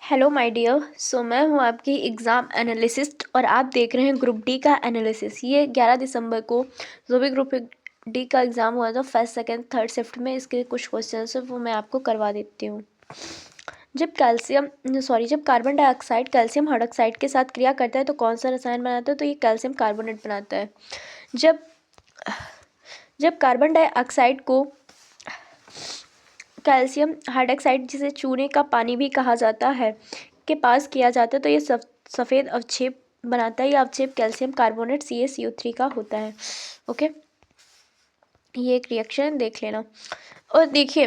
Hello my dear. मैं हूँ आपकी एग्ज़ाम एनालिसिस्ट और आप देख रहे हैं ग्रुप डी का एनालिसिस। ये 11 दिसंबर को जो भी ग्रुप डी का एग्ज़ाम हुआ था फर्स्ट सेकंड थर्ड शिफ्ट में, इसके कुछ क्वेश्चन है वो मैं आपको करवा देती हूँ। जब कार्बन डाइऑक्साइड कैल्शियम हाइड्रोक्साइड के साथ क्रिया करता है तो कौन सा रसायन बनाता है? तो ये कैल्शियम कार्बोनेट बनाता है। जब कार्बन डाइऑक्साइड को कैल्शियम हाइड्रोक्साइड, जिसे चूने का पानी भी कहा जाता है, के पास किया जाता है तो ये सफ़ेद अवक्षेप बनाता है। ये अवक्षेप कैल्शियम कार्बोनेट CaCO3 का होता है। ओके, ये एक रिएक्शन देख लेना। और देखिए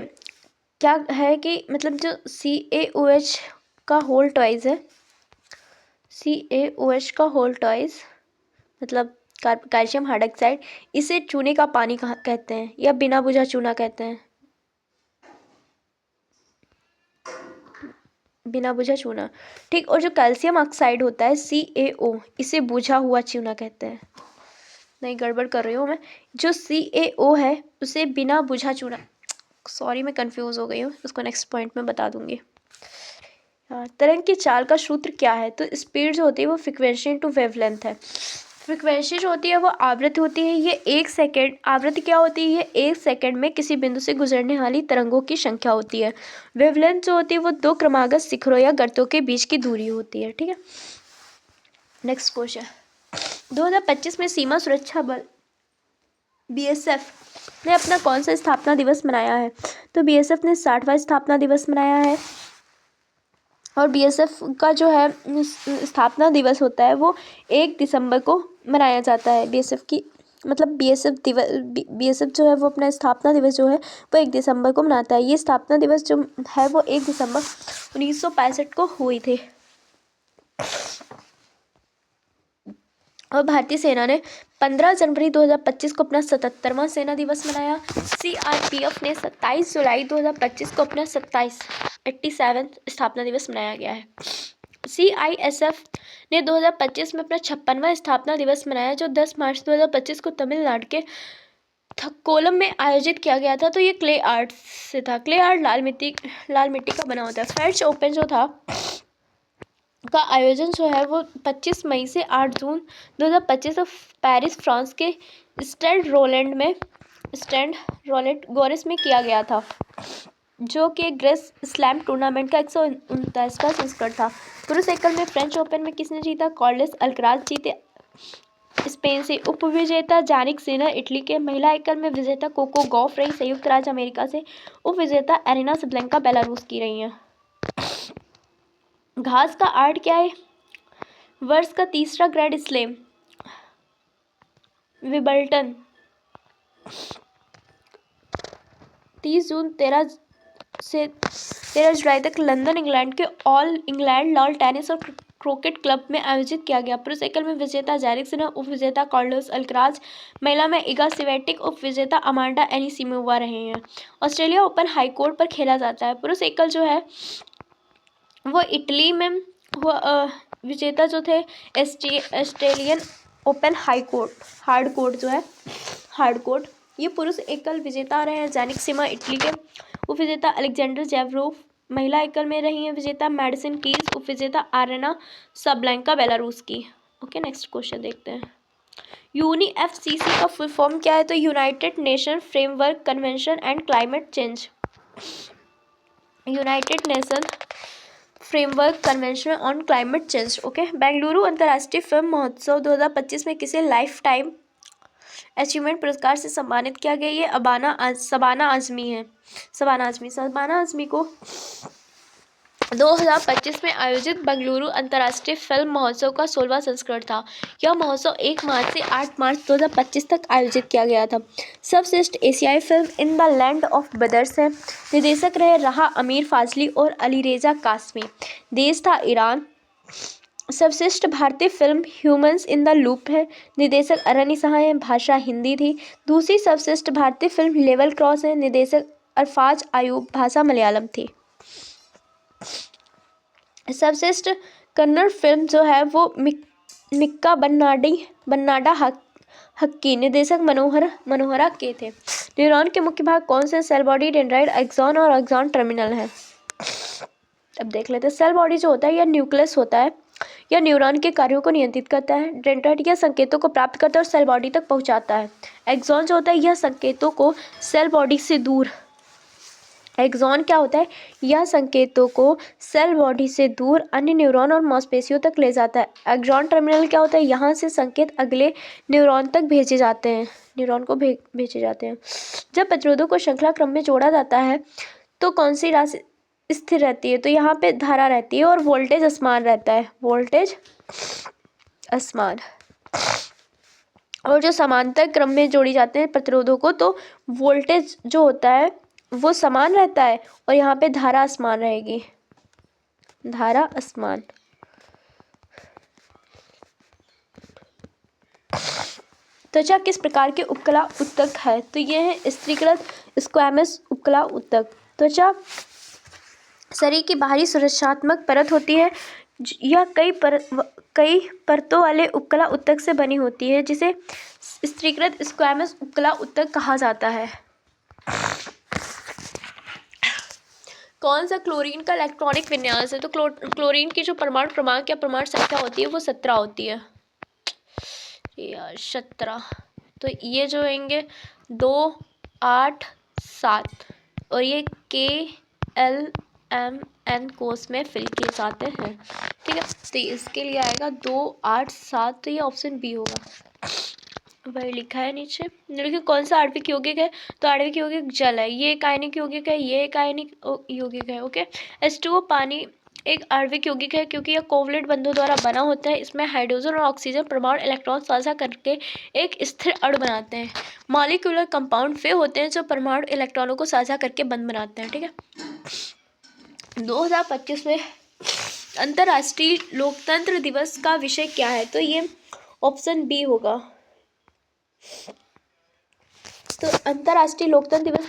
क्या है कि मतलब जो CaOH का होल टॉइज है, CaOH का होल टॉइज मतलब कैल्शियम हाइड्रोक्साइड, इसे चूने का पानी कहते हैं या बिना बुझा चूना कहते हैं। बिना बुझा चूना, ठीक। और जो कैल्शियम ऑक्साइड होता है CaO, इसे बुझा हुआ चूना कहते हैं। नहीं, गड़बड़ कर रही हूँ मैं। जो CaO है उसे बिना बुझा चूना, सॉरी मैं कंफ्यूज हो गई हूँ, उसको नेक्स्ट पॉइंट में बता दूंगी। तरंग की चाल का सूत्र क्या है? तो स्पीड जो होती है वो फ्रीक्वेंसी इनटू वेवलेंथ है। फ्रीक्वेंसी जो होती है वो आवृत्ति होती है। ये 1 सेकेंड, आवृत्ति क्या होती है? ये 1 सेकेंड में किसी बिंदु से गुजरने वाली तरंगों की संख्या होती है। वेवलेंथ जो होती है वो 2 क्रमागत शिखरों या गर्तों के बीच की दूरी होती है। ठीक है, नेक्स्ट क्वेश्चन। 2025 में सीमा सुरक्षा बल BSF ने अपना कौन सा स्थापना दिवस मनाया है? तो BSF ने 60वां स्थापना दिवस मनाया है। और BSF का जो है स्थापना दिवस होता है वो 1 दिसंबर को मनाया जाता है। BSF की मतलब BSF जो है वो अपना स्थापना दिवस जो है वो 1 दिसंबर को मनाता है। ये स्थापना दिवस जो है वो 1 दिसंबर 1965 को हुई थी। और भारतीय सेना ने 15 जनवरी 2025 को अपना 77वां सेना दिवस मनाया। CRPF ने 27 जुलाई 2025 को अपना 87वां स्थापना दिवस मनाया गया है। CISF ने 2025 में अपना 56वां स्थापना दिवस मनाया, जो 10 मार्च 2025 को तमिलनाडु के कोलम में आयोजित किया गया था। तो ये क्ले आर्ट से था। क्ले आर्ट लाल मिट्टी का बना होता है। फ्रेंच ओपन जो था का आयोजन जो है वो 25 मई से 8 जून 2025 को पेरिस फ्रांस के स्टैड रोलेट गोरिस में किया गया था, जो कि ग्रेस स्लैम टूर्नामेंट का 149वां संस्करण था। पुरुष एकल में फ्रेंच ओपन में किसने जीता? कार्लोस अल्कराज जीते, स्पेन से। उप विजेता जानिक सिनर इटली के। महिला एकल में विजेता कोको गॉफ रही संयुक्त राज्य अमेरिका से। उप विजेता एरिना सबलेंका बेलारूस की रही हैं। घास का आर्ट क्या है? वर्ष का तीसरा ग्रैंड स्लैम विंबलडन 30 जून 13 जुलाई तक लंदन इंग्लैंड के ऑल इंग्लैंड लॉन टेनिस और क्रिकेट क्लब में आयोजित किया गया। पुरुष एकल में विजेता जैरिक सिन्हा, उप विजेता कार्लोस अल्कराज। महिला में इगा स्विएटेक, उप विजेता अमांडा एनिसिमोवा रहे हैं। ऑस्ट्रेलिया ओपन हाई कोर्ट पर खेला जाता है। पुरुष एकल जो है वो इटली में विजेता जो थे ऑस्ट्रेलियन ओपन हार्ड कोर्ट। ये पुरुष एकल विजेता रहे हैं जैनिक सिन्हा इटली के। उप विजेता अलेक्जेंडर जेवरोव। महिला एकल में रही हैं विजेता मेडिसन कीज, उप विजेता आरेना सबलेंका बेलारूस की। ओके, नेक्स्ट क्वेश्चन देखते हैं। UNFCCC का फुल फॉर्म क्या है? तो United nation framework convention and climate change. United nation framework convention on climate change. Okay, Bengaluru अंतर्राष्ट्रीय फिल्म महोत्सव 2025 में किसे लाइफ टाइम अचीवमेंट पुरस्कार से सम्मानित किया गया? ये शबाना आजमी है। शबाना आजमी को 2025 में आयोजित बेंगलुरु अंतर्राष्ट्रीय फिल्म महोत्सव का 16वां संस्करण था। यह महोत्सव 1 मार्च से 8 मार्च 2025 तक आयोजित किया गया था। सर्वश्रेष्ठ एशियाई film in the land of brothers है। निर्देशक रहे राहा अमीर फाजली और अलीरेजा कासमी। देश था ईरान। सर्वश्रेष्ठ भारतीय film humans in the loop है। निर्देशक अरनी सहाय है। भाषा हिंदी थी। दूसरी सर्वश्रेष्ठ भारतीय फिल्म लेवल क्रॉस है। निर्देशक अरफाज आयूब। भाषा मलयालम थी। सर्वश्रेष्ठ कन्नड़ फिल्म जो है वो मिक्का बन्नाडा हक्की। निर्देशक मनोहरा के थे। न्यूरॉन के मुख्य भाग कौन से? सेल बॉडी, डेंड्राइट, एक्सॉन और एक्सॉन टर्मिनल है। अब देख लेते हैं। सेल बॉडी जो होता है यह न्यूक्लियस होता है, यह न्यूरॉन के कार्यों को नियंत्रित करता है, डेंड्राइट या संकेतों को प्राप्त करता है और सेल बॉडी तक पहुंचाता है। एक्सॉन जो होता है यह संकेतों को सेल बॉडी से दूर, एक्सॉन क्या होता है, यह संकेतों को सेल बॉडी से दूर अन्य न्यूरॉन और मांसपेशियों तक ले जाता है। एक्सॉन टर्मिनल क्या होता है, यहाँ से संकेत अगले न्यूरॉन तक भेजे जाते हैं, न्यूरॉन को भेजे जाते हैं। जब प्रतिरोधों को श्रृंखला क्रम में जोड़ा जाता है तो कौन सी राशि स्थिर रहती है, तो यहाँ पे धारा रहती है और वोल्टेज असमान रहता है, वोल्टेज असमान। और जो समांतर क्रम में जोड़ी जाते हैं प्रतिरोधों को तो वोल्टेज जो होता है वो समान रहता है और यहाँ पे धारा असमान रहेगी, धारा असमान। त्वचा किस प्रकार के उपकला ऊतक है, तो ये है स्त्रीकृत स्क्वैमस उपकला ऊतक। त्वचा शरीर की बाहरी सुरक्षात्मक परत होती है, यह कई परतों वाले उपकला ऊतक से बनी होती है जिसे स्त्रीकृत स्क्वैमस उपकला ऊतक कहा जाता है। कौन सा क्लोरीन का इलेक्ट्रॉनिक विन्यास है, तो क्लोरीन की जो परमाणु क्रमांक या परमाणु संख्या होती है वो 17 होती है, यार 17। तो ये जो होंगे 2, 8, 7 और ये KLMN कोर्स में फिल किए जाते हैं, ठीक है। तो इसके लिए आएगा 2, 8, 7, तो ये ऑप्शन बी होगा, वही लिखा है नीचे। देखिए कौन सा आणविक यौगिक है, तो आणविक यौगिक जल है, ये एक आयनिक यौगिक है, ये एक आयनिक यौगिक है, ओके। H2O पानी एक आणविक यौगिक है क्योंकि यह कोवलेंट बंधों द्वारा बना होता है, इसमें हाइड्रोजन और ऑक्सीजन परमाणु इलेक्ट्रॉन साझा करके एक स्थिर अणु बनाते हैं। मॉलिक्यूलर कंपाउंड वे होते हैं जो परमाणु इलेक्ट्रॉनों को साझा करके बंध बनाते हैं, ठीक है। 2025 में अंतर्राष्ट्रीय लोकतंत्र दिवस का विषय क्या है, तो ये ऑप्शन बी होगा। तो अंतर्राष्ट्रीय लोकतंत्र दिवस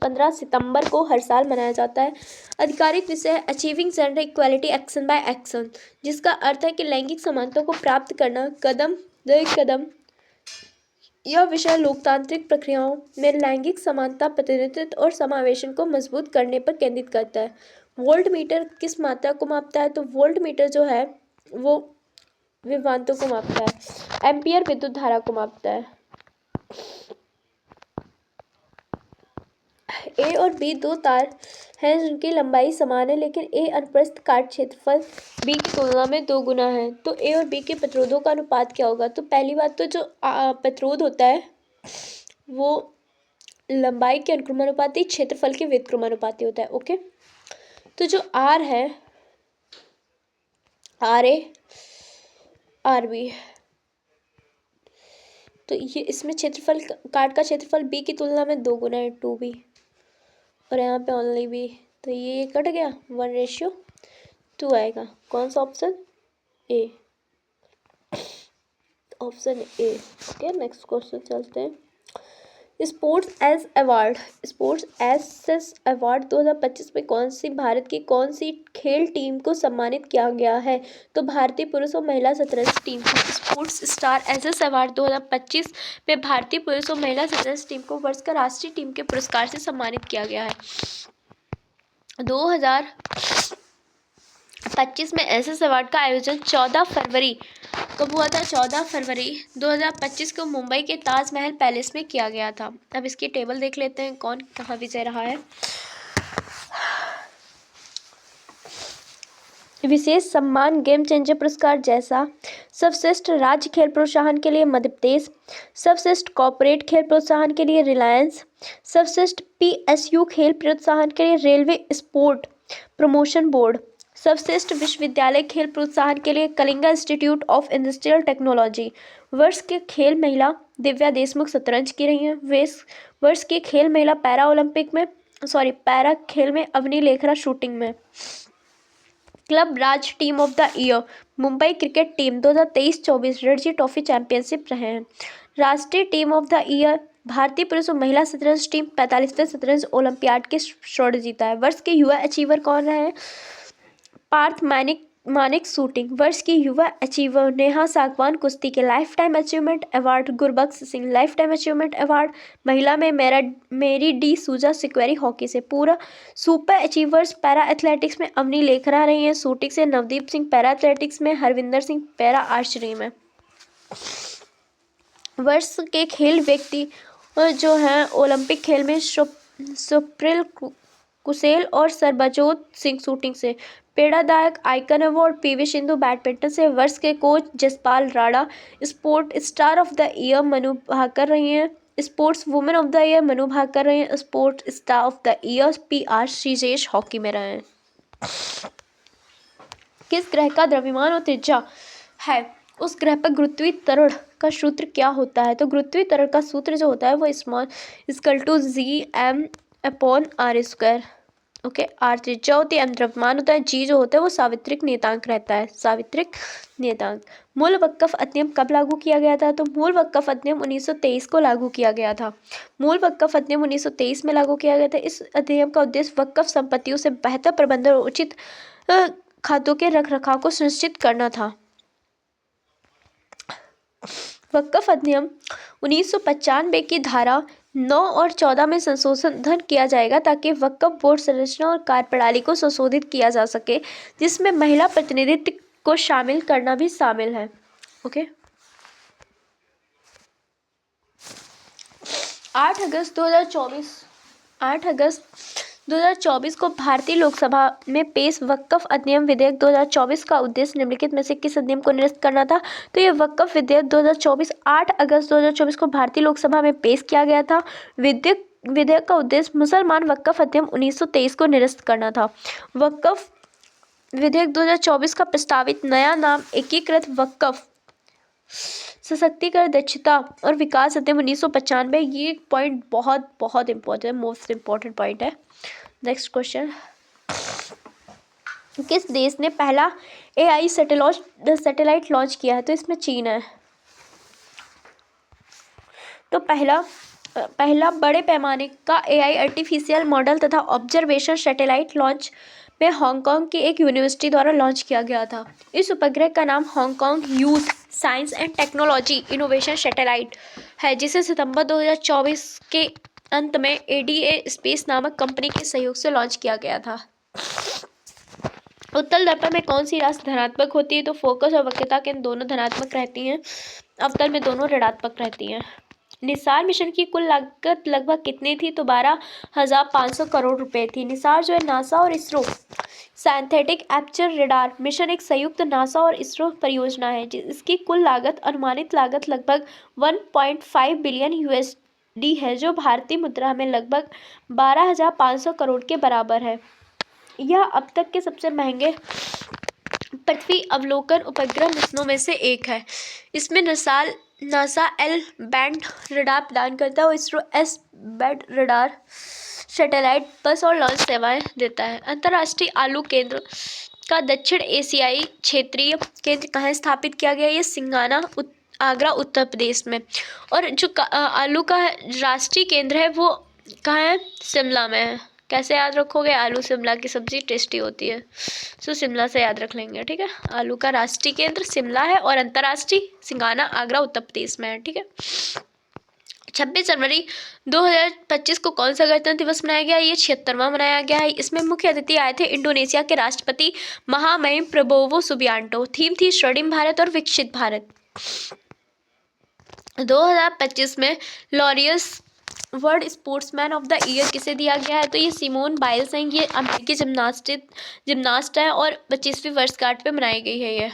15 सितंबर को हर साल मनाया जाता है। आधिकारिक विषय है achieving gender equality action by action, जिसका अर्थ है कि लैंगिक समानता को प्राप्त करना कदम दर कदम। यह विषय लोकतांत्रिक प्रक्रियाओं में लैंगिक समानता, प्रतिनिधित्व और समावेशन को मजबूत करने पर केंद्रित करता है। वोल्ट मीटर किस मात्रा को मापता है, तो वोल्ट मीटर जो है वो विभवांतों को मापता है। एम्पियर विद्युत धारा को मापता है। ए और बी दो तार हैं जिनकी लंबाई समान है, लेकिन ए अनुप्रस्थ काट क्षेत्रफल बी की तुलना में 2 गुना है। तो ए और बी के प्रतिरोधों का अनुपात क्या होगा, तो पहली बात तो जो प्रतिरोध होता है वो लंबाई के अनुक्रमानुपाती, क्षेत्रफल के व्युत्क्रमानुपाती होता है, ओके। तो जो आर है, आर ए आर बी, तो ये इसमें क्षेत्रफल काट का क्षेत्रफल बी की तुलना में 2 गुना है, 2b, और यहाँ पे ओनली बी, तो ये कट गया, 1:2 आएगा। कौन सा option, A, option A, okay. Next question चलते हैं। स्पोर्ट्स एस अवार्ड 2025 में भारत की कौन सी खेल टीम को सम्मानित किया गया है, तो भारतीय पुरुष और महिला शतरंज टीम को। स्पोर्ट्स स्टार एस अवार्ड 2025 में भारतीय पुरुष और महिला शतरंज टीम को वर्ष का राष्ट्रीय टीम के पुरस्कार से सम्मानित किया गया है। 2025 में एस अवार्ड का आयोजन 14 फरवरी कब हुआ था, 14 फरवरी 2025 को मुंबई के ताजमहल पैलेस में किया गया था। अब इसकी टेबल देख लेते हैं कौन कहाँ विजय रहा है। विशेष सम्मान गेम चेंजर पुरस्कार जैसा सर्वश्रेष्ठ राज्य खेल प्रोत्साहन के लिए मध्य प्रदेश, सर्वश्रेष्ठ कॉर्पोरेट खेल प्रोत्साहन के लिए रिलायंस, सर्वश्रेष्ठ PSU खेल प्रोत्साहन के लिए रेलवे स्पोर्ट प्रमोशन बोर्ड, सर्वश्रेष्ठ विश्वविद्यालय खेल प्रोत्साहन के लिए Kalinga institute of industrial technology. वर्ष के खेल महिला दिव्या देशमुख शतरंज की रही हैं। वर्ष के खेल महिला पैरा खेल में अवनी लेखरा शूटिंग में। Club Raj team of the year Mumbai cricket team 2023-24 Ranji trophy championship रहे हैं। राष्ट्रीय टीम ऑफ द ईयर भारतीय पुरुष और महिला शतरंज टीम 45वें शतरंज ओलंपियाड के स्वर्ण जीता है। वर्ष के युवा अचीवर कौन रहे हैं, पार्थ मैनिक मानिक शूटिंग। वर्ष की युवा अचीवर नेहा सागवान कुश्ती के life time achievement award. Gurbaksh Singh life time achievement award. महिला में मेरी डी सूजा सिक्वेरी हॉकी से। पूरा सुपर अचीवर्स पैरा एथलेटिक्स में अवनी लेखरा रही हैं शूटिंग से। नवदीप सिंह पैरा एथलेटिक्स में। हरविंदर सिंह पैरा आर्चरी में। वर्ष के खेल व्यक्ति जो हैं ओलंपिक खेल में सुप्रिल कुशेल और सरबजोत सिंह शूटिंग से। प्रेरणादायक icon award PV Sindhu badminton से। वर्ष के coach Jaspal Rana. Sport star of the year Manu Bhaker रही हैं। Sports women of the year Manu Bhaker रही हैं। Sport star of the year PR Sreejesh hockey में रहे हैं। किस ग्रह का द्रव्यमान और त्रिज्या है उस ग्रह पर गुरुत्वीय त्वरण का सूत्र क्या होता है? तो गुरुत्वीय त्वरण का सूत्र जो होता है वो G/m/r²। ओके, R त्रिज्या होती है, M द्रव्यमान होता है, G जो होता है वो सावित्रिक नियतांक रहता है। सावित्रिक नियतांक। मूल वक्फ अधिनियम कब लागू किया गया था? तो मूल वक्फ अधिनियम 1923 को लागू किया गया था। मूल वक्फ अधिनियम 1923 में लागू किया गया था। इस अधिनियम का उद्देश्य वक्फ संपत्तियों से बेहतर प्रबंधन और उचित खातों के रखरखाव को सुनिश्चित करना था। वक्फ अधिनियम 1995 की धारा 9 और 14 में संशोधन किया जाएगा ताकि वक्फ बोर्ड संरचना और कार्यप्रणाली को संशोधित किया जा सके, जिसमें महिला प्रतिनिधित्व को शामिल करना भी शामिल है। ओके। 8 अगस्त 2024 को भारतीय लोकसभा में पेश वक्फ अधिनियम विधेयक 2024 का उद्देश्य निम्नलिखित में से किस अधिनियम को निरस्त करना था? तो ये वक्फ विधेयक 2024 8 अगस्त 2024 को भारतीय लोकसभा में पेश किया गया था। विधेयक का उद्देश्य मुसलमान वक्फ अधिनियम 1923 को निरस्त करना था। वक्फ विधेयक 2024 का प्रस्तावित नया नाम एकीकृत वक्फ सशक्तिकरण दक्षता और विकास अधिनियम 1995। ये पॉइंट बहुत बहुत इंपॉर्टेंट, मोस्ट इंपॉर्टेंट पॉइंट है। नेक्स्ट क्वेश्चन, किस देश ने पहला AI सैटेलाइट लॉन्च किया है? तो इसमें चीन है। तो पहला बड़े पैमाने का AI आर्टिफिशियल मॉडल तथा ऑब्जर्वेशन सैटेलाइट लॉन्च में हांगकांग की एक यूनिवर्सिटी द्वारा लॉन्च किया गया था। इस उपग्रह का नाम Hong Kong youth science and technology innovation satellite है, जिसे सितंबर 2024 के अंत में ADA स्पेस नामक कंपनी के सहयोग से लॉन्च किया गया था। उत्तल दर्पण में कौन सी राशि धनात्मक होती है? तो फोकस और वक्रता केंद्र दोनों धनात्मक रहती हैं, अवतल में दोनों ऋणात्मक रहती हैं। निसार मिशन की कुल लागत लगभग कितनी थी? तो 12,500 करोड़ रुपए थी। निसार जो है नासा और ISRO synthetic aperture radar mission एक संयुक्त नासा और इसरो परियोजना है, जिसकी कुल लागत अनुमानित लागत लगभग 1.5 बिलियन USD है, जो भारतीय मुद्रा में लगभग 12,500 करोड़ के बराबर है। यह अब तक के सबसे महंगे पृथ्वी अवलोकन उपग्रह मिशनों में से एक है। इसमें नासा L बैंड रडार प्रदान करता है और ISRO S band radar satellite बस और लॉन्च सेवाएं देता है। अंतर्राष्ट्रीय आलू केंद्र का दक्षिण एशियाई क्षेत्रीय केंद्र कहाँ स्थापित किया गया? ये सिंगाना आगरा उत्तर प्रदेश में। और जो आलू का राष्ट्रीय केंद्र है वो कहाँ है? शिमला में है। कैसे याद रखोगे? आलू शिमला की सब्जी टेस्टी होती है, सो शिमला से याद रख लेंगे। ठीक है, आलू का राष्ट्रीय केंद्र शिमला है और अंतर्राष्ट्रीय सिंगाना आगरा उत्तर प्रदेश में है। ठीक है। 26 जनवरी 2025 को कौन सा गणतंत्र दिवस मनाया गया? ये 76वां मनाया गया है। इसमें मुख्य अतिथि आए थे इंडोनेशिया के राष्ट्रपति महामहिम प्रबोवो सुबियांटो। थीम थी स्वर्णिम भारत और विकसित भारत। 2025 में Laureus world sportsman of the year किसे दिया गया है? तो ये सिमोन बाइल्स हैं। ये अमेरिकी जिम्नास्ट है और 25वीं वर्षगांठ पे मनाई गई है। ये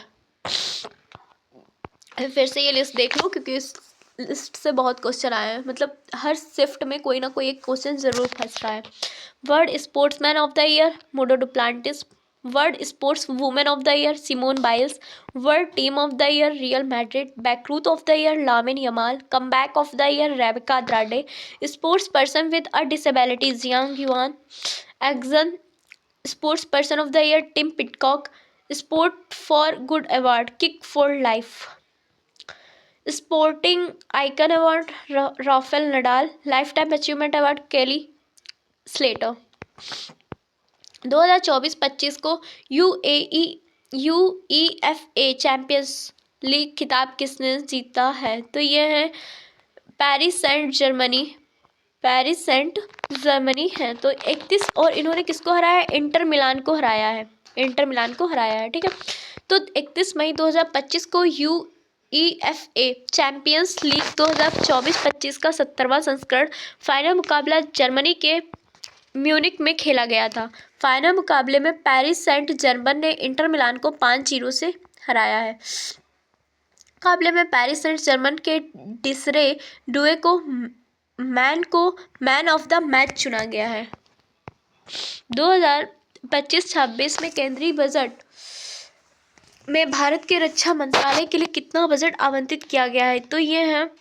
फिर से ये लिस्ट देख लो, क्योंकि इस लिस्ट से बहुत क्वेश्चन आए हैं, मतलब हर शिफ्ट में कोई ना कोई एक क्वेश्चन जरूर फंस रहा है। World sportsman of the year Mondo Duplantis. World sports women of the year Simone Biles. World team of the year Real Madrid. बैकरूथ of the year Lamine Yamal. Comeback of the year Rebeca Andrade. Sports person with a disability Jiang Yuan. Action sports person of the year Tim Pidcock. Sport for good award kick for life. Sporting icon award Rafael Nadal. Lifetime achievement award केली Slater. 2024-25 को UEFA champions league खिताब किसने जीता है? तो ये है Paris Saint Germany है। तो 31 और इन्होंने किसको हराया है? इंटर मिलान को हराया है। ठीक है। तो 31 मई 2025 को UEFA चैंपियंस लीग 2024-25 का 70वां संस्करण फाइनल मुकाबला जर्मनी के म्यूनिक में खेला गया था। फाइनल मुकाबले में पेरिस सेंट जर्मन ने इंटर मिलान को 5-0 से हराया है। मुकाबले में पेरिस सेंट जर्मन के डिसरे डुए को मैन ऑफ द मैच चुना गया है। 2025-26 में केंद्रीय बजट में भारत के रक्षा मंत्रालय के लिए कितना बजट आवंटित किया गया है? तो ये है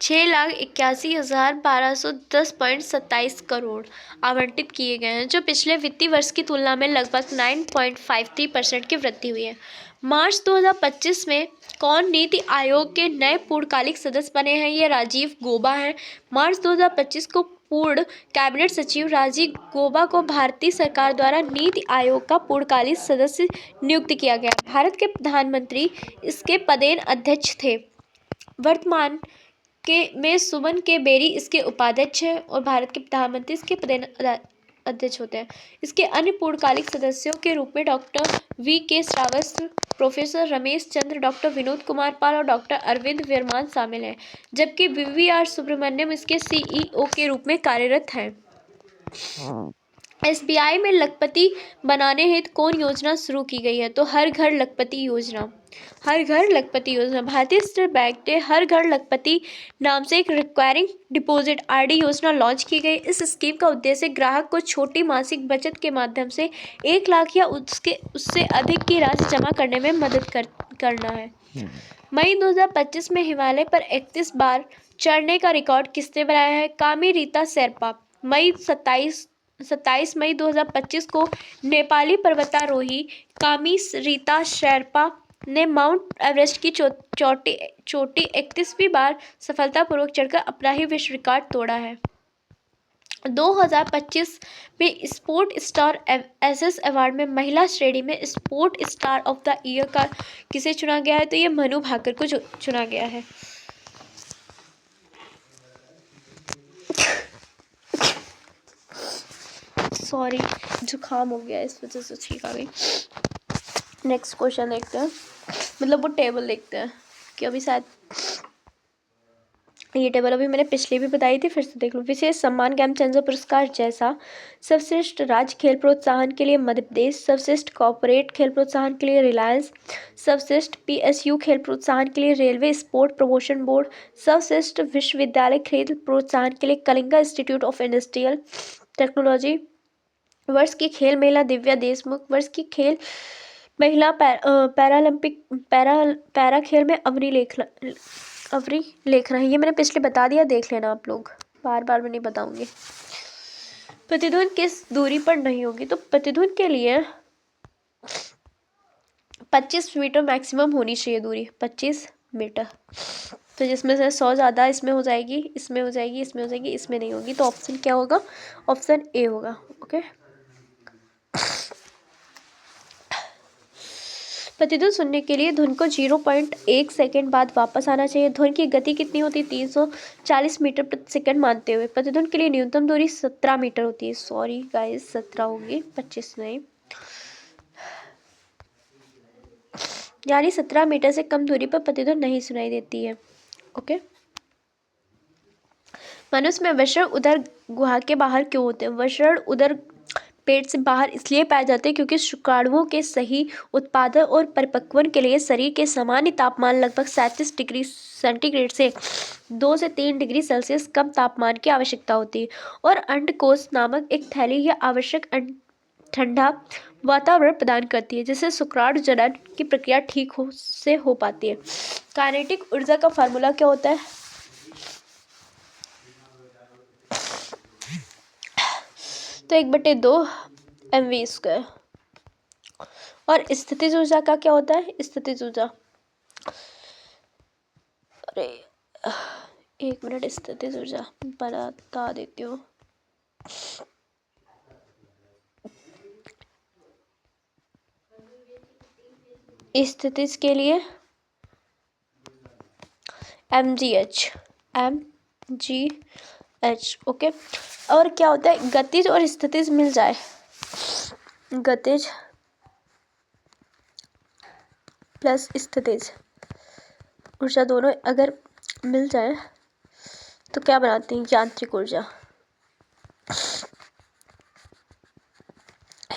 6,81,1210.27 करोड़ आवंटित किए गए हैं, जो पिछले वित्तीय वर्ष की तुलना में लगभग 9.53% की वृद्धि हुई है। मार्च 2025 में कौन नीति आयोग के नए पूर्णकालिक सदस्य बने हैं? ये राजीव गौबा हैं। मार्च 2025 को पूर्ण कैबिनेट सचिव राजीव गौबा को भारतीय सरकार द्वारा नीति आयोग का पूर्णकालिक सदस्य नियुक्त किया गया। भारत के प्रधानमंत्री इसके पदेन अध्यक्ष थे। वर्तमान में सुमन के बेरी इसके उपाध्यक्ष हैं और भारत के प्रधानमंत्री इसके पदेन अध्यक्ष होते हैं। इसके अन्य पूर्णकालिक सदस्यों के रूप में doctor V.K. Srivastava, professor Ramesh Chandra, doctor Vinod Kumar Paul और डॉक्टर अरविंद वर्मान शामिल हैं, जबकि V.V.R. सुब्रमण्यम इसके CEO के रूप में कार्यरत हैं। SBI में लखपति बनाने हेतु कौन योजना शुरू की गई है? तो हर घर लखपति योजना। भारतीय स्टेट बैंक ने हर घर लखपति नाम से एक रिकरिंग डिपॉजिट RD योजना लॉन्च की गई। इस स्कीम का उद्देश्य ग्राहक को छोटी मासिक बचत के माध्यम से 1 लाख या उससे अधिक की राशि जमा करने में मदद करना है। मई 2025 में हिमालय पर 31 बार चढ़ने का रिकॉर्ड किसने बनाया है? कामी रीता शेरपा। 27 मई 2025 को नेपाली पर्वतारोही कामी रीता शेरपा ने माउंट एवरेस्ट की चोटी 31वीं बार सफलतापूर्वक चढ़कर अपना ही विश्व रिकॉर्ड तोड़ा है। 2025 में स्पोर्ट स्टार SS अवार्ड में महिला श्रेणी में sport star of the year का किसे चुना गया है? तो ये मनु भाकर को चुना गया है। सॉरी, जुकाम हो गया, इस वजह से छींक आ गई। नेक्स्ट क्वेश्चन देखते हैं, मतलब वो टेबल देखते हैं कि अभी शायद ये टेबल अभी मैंने पिछले भी बताई थी, फिर से देख लो। विशेष सम्मान ज्ञानचंद्र पुरस्कार जैसा सर्वश्रेष्ठ राज्य खेल प्रोत्साहन के लिए मध्य प्रदेश, सर्वश्रेष्ठ कॉर्पोरेट खेल प्रोत्साहन के लिए रिलायंस, सर्वश्रेष्ठ PSU खेल प्रोत्साहन के लिए रेलवे स्पोर्ट प्रमोशन बोर्ड, सर्वश्रेष्ठ विश्वविद्यालय खेल प्रोत्साहन के लिए Kalinga institute of industrial technology, वर्ष की खेल महिला दिव्या देशमुख, वर्ष की खेल महिला पैरा खेल में अवनी लेखना है। ये मैंने पिछले बता दिया, देख लेना आप लोग, बार बार मैं नहीं बताऊंगी। प्रतिध्वनि किस दूरी पर नहीं होगी? तो प्रतिध्वनि के लिए 25 मीटर मैक्सिमम होनी चाहिए दूरी, 25 मीटर। तो जिसमें से 100 ज़्यादा इसमें हो जाएगी, इसमें हो जाएगी, इसमें हो जाएगी, इसमें नहीं होगी। तो ऑप्शन क्या होगा? ऑप्शन A होगा। ओके। प्रतिध्वनि सुनने के लिए धुन को 0.1 सेकेंड बाद वापस आना चाहिए। ध्वनि की गति कितनी होती है? 340 मीटर प्रति सेकेंड मानते हुए। प्रतिध्वनि के लिए न्यूनतम दूरी 17 मीटर होती है। सॉरी गाइस, 17 होगी, 25 नहीं, यानी 17 मीटर से कम दूरी पर प्रतिध्वनि नहीं सुनाई देती है। ओके। मनुष्य में वृषण उदर गुहा के बाहर क्यों होते हैं? वृषण उदर पेट से बाहर इसलिए पाए जाते हैं क्योंकि शुक्राणुओं के सही उत्पादन और परिपक्वन के लिए शरीर के सामान्य तापमान लगभग 37 डिग्री सेंटीग्रेड से 2 से 3 डिग्री सेल्सियस कम तापमान की आवश्यकता होती है, और अंडकोश नामक एक थैली यह आवश्यक ठंडा वातावरण प्रदान करती है, जिससे शुक्राणु जनन की प्रक्रिया ठीक हो पाती है। काइनेटिक ऊर्जा का फार्मूला क्या होता है? तो 1/2 mv²। और स्थितिज ऊर्जा का क्या होता है? स्थितिज ऊर्जा, अरे 1 मिनट, स्थितिज ऊर्जा बता देती हूँ। स्थितिज के लिए MgH, MgH। ओके, और क्या होता है, गतिज और स्थितिज मिल जाए, गतिज प्लस स्थितिज ऊर्जा दोनों अगर मिल जाए तो क्या बनाते हैं, यांत्रिक ऊर्जा।